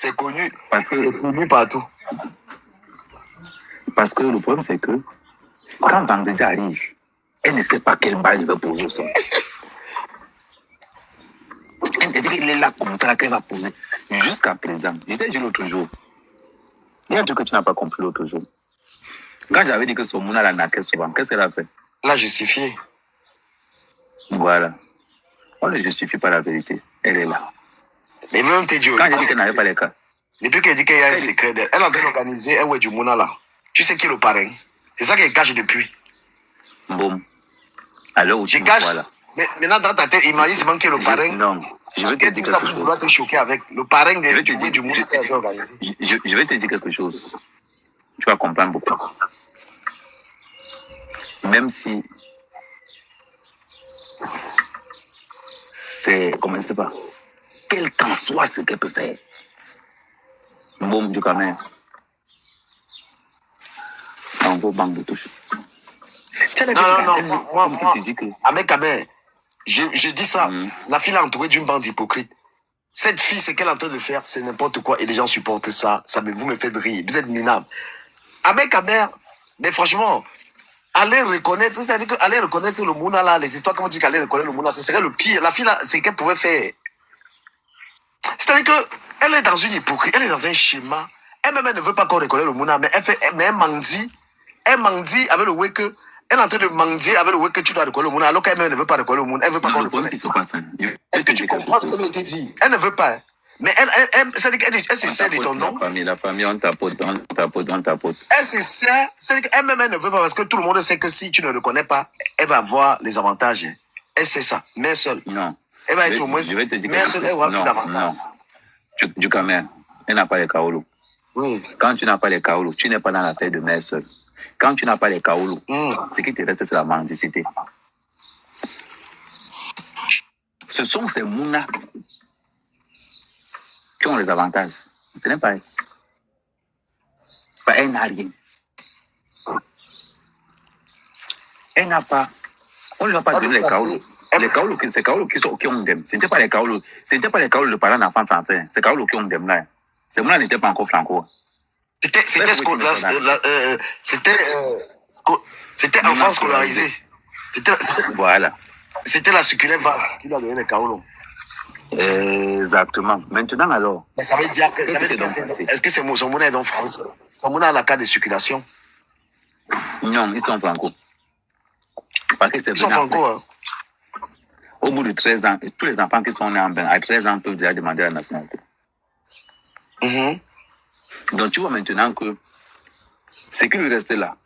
C'est connu. C'est connu partout. Parce que le problème, c'est que quand Vendredi arrive, elle ne sait pas quelle balle il va poser au sol. Elle te dit qu'il est là comme ça, qu'elle va poser. Jusqu'à présent, je t'ai dit l'autre jour, il y a un truc que tu n'as pas compris l'autre jour. Quand j'avais dit que Somuna la naquait souvent, qu'est-ce qu'elle a fait? La justifié. Voilà. On ne justifie pas la vérité. Elle est là. Mais même t'es dit, quand j'ai dit qu'elle n'avait pas les cas. Depuis qu'elle dit qu'il y a un secret, elle est en train d'organiser un du Mouna là. Tu sais qui est le parrain? C'est ça qu'elle cache depuis. Bon. Alors, je cache. Voilà. Mais maintenant, dans ta tête, imagine seulement qui est le parrain. Non. Je vais te dire quelque chose. Tu vas te choquer avec le parrain du Mouna qui a été organisé. Je vais te dire quelque chose. Tu vas comprendre beaucoup. Même si c'est, comment je sais pas, quel qu'en soit ce qu'elle peut faire. Boum, du caméra. En gros, banque de touche. Non, moi, avec Amé, je dis ça, la fille est entourée d'une bande hypocrite. Cette fille, ce qu'elle est en train de faire, c'est n'importe quoi et les gens supportent ça. Vous me faites rire, vous êtes minable. Avec Amé, mais franchement, allez reconnaître, c'est-à-dire qu'aller reconnaître le Mouna là, les histoires, comme on dit qu'aller reconnaître le Mouna, ce serait le pire. La fille là, c'est ce qu'elle pouvait faire. C'est-à-dire qu'elle est dans une hypocrisie, elle est dans un schéma. Elle-même, elle ne veut pas qu'on reconnaisse le Mouna, mais elle mendie. Elle mendie avec le way que. Elle est en train de mendier avec le way que tu dois reconnaître le Mouna, alors qu'elle-même ne veut pas reconnaître le Mouna. Elle ne veut pas qu'on reconnaisse. Est-ce que tu comprends ce qu'elle a été dit? Elle ne veut pas. Mais c'est-à-dire qu'elle se sert de ton nom. La famille, on tapote. Elle se sert, c'est-à-dire qu'elle-même, elle ne veut pas parce que tout le monde sait que si tu ne le connais pas, elle va avoir les avantages. Elle sait ça, mais seule. Non. Elle va être au moins. Mais seule, elle va avoir plus d'avantages. Non. Du Cameroun, elle n'a pas les kaolus. Oui. Quand tu n'as pas les kaolus, tu n'es pas dans la tête de mère seule. Quand tu n'as pas les kaolus, ce qui te reste, c'est la mendicité. Ce sont ces mounas qui ont les avantages. Ce n'est pas elle. Elle n'a rien. Elle n'a pas. On ne lui a pas donné les kaolus. Les kaolus, c'est kaolus qui ont dem. Ce n'était pas les kaolus. Ce n'était pas les kaolus de parents d'enfants français. C'est kaolus qui ont dem là. Ces mounas n'étaient pas encore franco. C'était enfant scolarisé. Voilà. C'était la succulente vase qui lui a donné les kaolus. Exactement. Maintenant alors. Mais ça veut dire que. Est-ce que son monnaie est dans France? Son monnaie a la carte de circulation? Non, ils sont franco. Ils sont franco, hein. Au bout de 13 ans, tous les enfants qui sont nés en Bénin, à 13 ans, peuvent déjà demander la nationalité. Donc tu vois maintenant que ce qui lui reste là.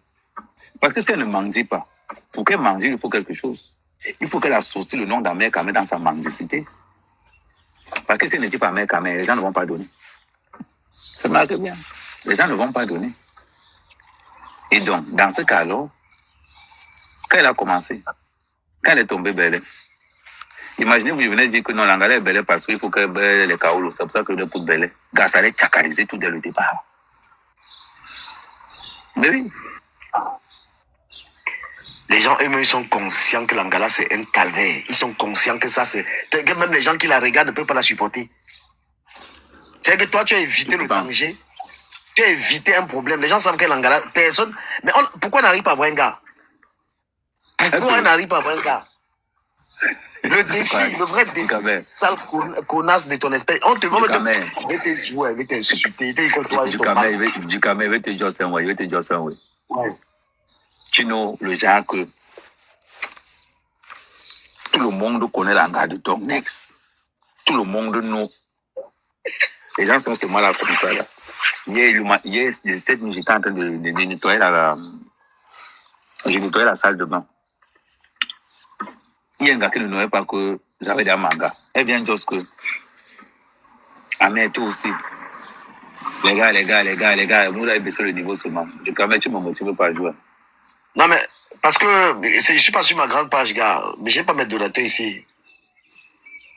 Parce que si elle ne mendie pas, pour qu'elle mendie, il faut quelque chose. Il faut qu'elle associe le nom d'Amère Kamé dans sa mendicité. Parce que si elle ne dit pas Amère Kamé, les gens ne vont pas donner. Ça marche bien. Les gens ne vont pas donner. Et donc, dans ce cas-là, quand elle a commencé, quand elle est tombée belle, imaginez, vous venez dire que non, l'Angala est belle parce qu'il faut qu'elle belle les kaolus. C'est pour ça que le pousse belle. Car ça allait tchakaliser tout dès le départ. Mais oui. Les gens eux-mêmes sont conscients que l'Angala c'est un calvaire. Ils sont conscients que ça c'est. Que même les gens qui la regardent ne peuvent pas la supporter. C'est que toi tu as évité le danger. Tu as évité un problème. Les gens savent que l'Angala, personne. Mais pourquoi on n'arrive pas à avoir un gars? Pourquoi on n'arrive pas à avoir un gars? Le défi, le vrai défi, sale connasse de ton espèce. On te va mettre. Je vais te jouer, je vais t'insulter. Du camé, je vais te dire ça, oui. Ouais. Tu know, le genre que tout le monde connaît l'Angala de ton ex. Tout le monde nous. Les gens sont seulement là comme ça. Là. Hier, cette nuit, j'étais en train de nettoyer j'ai nettoyé la salle de bain. Il y a un gars qui ne savait pas que j'avais des mangas. Elle vient juste que. Amé, toi aussi. Les gars, vous avez baissé le niveau seulement. Du coup, tu ne me motives pas à jouer. Non, mais parce que je ne suis pas sur ma grande page, gars. Mais je ne vais pas mettre de donateur ici.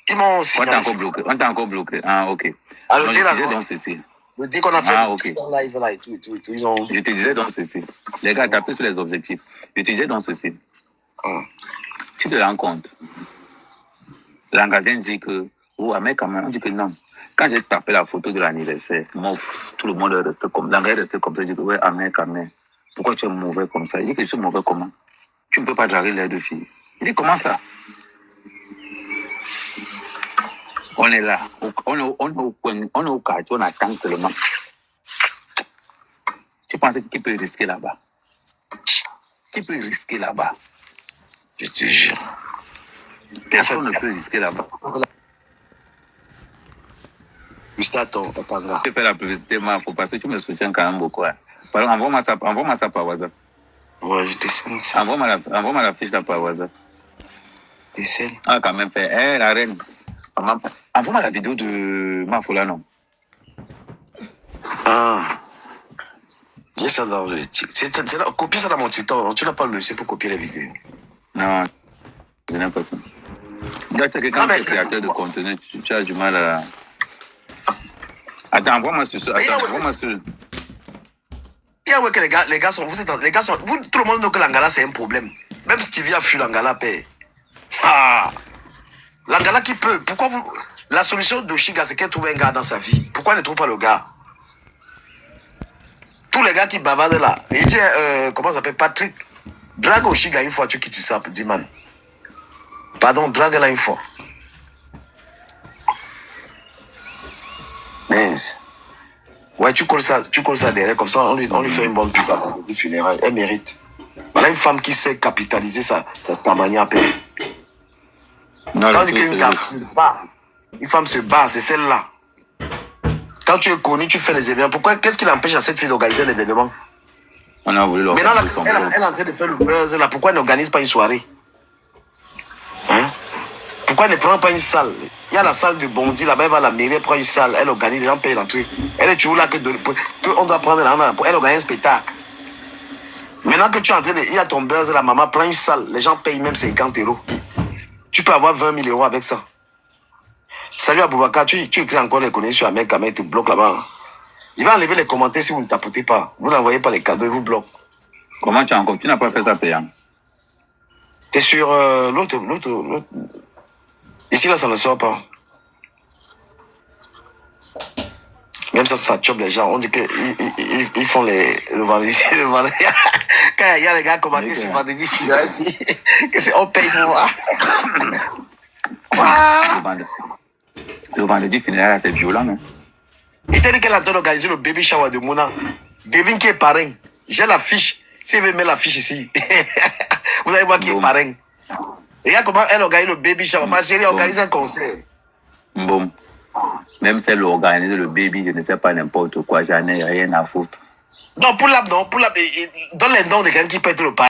Ils m'ont signalé. On t'a encore bloqué. Ah, ok. Alors, je te disais donc ceci. Le dit qu'on a fait le live là et tout. Ils ont... Je te disais donc ceci. Les gars, tapez sur les objectifs. Je te disais donc ceci. Tu te rends compte. L'Angadien dit que Oh, mais quand même, on dit que non. Quand j'ai tapé la photo de l'anniversaire, tout le monde est resté comme ça. L'engrais est resté comme ça. Je dis que ouais, Amé, pourquoi tu es mauvais comme ça? Il dit que je suis mauvais comment? Tu ne peux pas draguer les deux filles. Il dit comment ça? On est là, on est au quartier, on attend seulement. Tu penses qui peut risquer là-bas? Qui peut risquer là-bas? Je te jure. Personne ne peut risquer là-bas. Gustave, ton gars. Je fais la publicité, mais il faut parce que tu me soutiens quand même beaucoup. Hein. Pardon, envoie-moi ça par WhatsApp. Ouais, je te sens ça. Envoie-moi la fiche là par WhatsApp. Des scènes. Ah, quand même, fait. La reine. Envoie-moi la vidéo de Mafola, non? Ah. Dis ça dans le. Copie ça dans mon TikTok. Tu n'as pas le logiciel pour copier les vidéos. Non, je n'aime pas ça. Là, c'est que quand tu es créateur de contenu, tu as du mal à. Attends, envoie-moi sur ça. Envoie-moi sur. Il y a ouais que les gars sont. Tout le monde dit que l'Angala c'est un problème. Même Stevie a fui l'Angala paix. Ah. L'Angala qui peut. Pourquoi vous. La solution d'Oshiga, c'est qu'elle trouve un gars dans sa vie. Pourquoi elle ne trouve pas le gars? Tous les gars qui bavardent là. Il dit, comment ça s'appelle? Patrick. Drague Oshiga une fois, tu quittes ça, dis man. Pardon, drague là une fois. Mince. Ouais, tu colles ça derrière, comme ça, on lui fait une bonne pub à des funérailles. Elle mérite. Voilà une femme qui sait capitaliser sa stamania à paix. Quand une femme se bat, c'est celle-là. Quand tu es connu, tu fais les événements. Pourquoi? Qu'est-ce qui l'empêche à cette fille d'organiser un événement? On a voulu maintenant, elle est en train de faire le buzz là. Pourquoi elle n'organise pas une soirée? Hein? Pourquoi elle ne prend pas une salle? Il y a la salle de Bondy là-bas, elle va à la mairie, elle prend une salle, elle organise, les gens payent l'entrée. Elle est toujours là que on doit prendre l'argent. Elle organise un spectacle. Maintenant que tu es en train de. Il y a ton buzz, la maman prend une salle, les gens payent même 50 €. Tu peux avoir 20 000 € avec ça. Salut Aboubaka, tu écris encore les connexions sur Amé Kamé, tu bloques là-bas. Je vais enlever les commentaires si vous ne tapotez pas. Vous n'envoyez pas les cadeaux, ils vous bloquent. Comment tu n'as pas fait ça payant? T'es sur l'autre. Ici là, ça ne sort pas. Même ça chope les gens. On dit qu'ils font le vendredi. Quand il y a les gars commentés sur le vendredi, on paye pour moi. Le vendredi funéraire, c'est violent, non? Il t'a dit qu'elle est en train d'organiser le baby shower de Mouna. Devine qui est parrain. J'ai la fiche. Si elle veut mettre la fiche ici, vous allez voir qui est parrain. Regarde comment elle organise le baby shower. Ma chérie organise un concert. Bon. Même si elle organise le baby, je ne sais pas n'importe quoi, j'en ai rien à foutre. Non, pour l'ab, non. Donne les noms de quelqu'un qui peut être le parrain.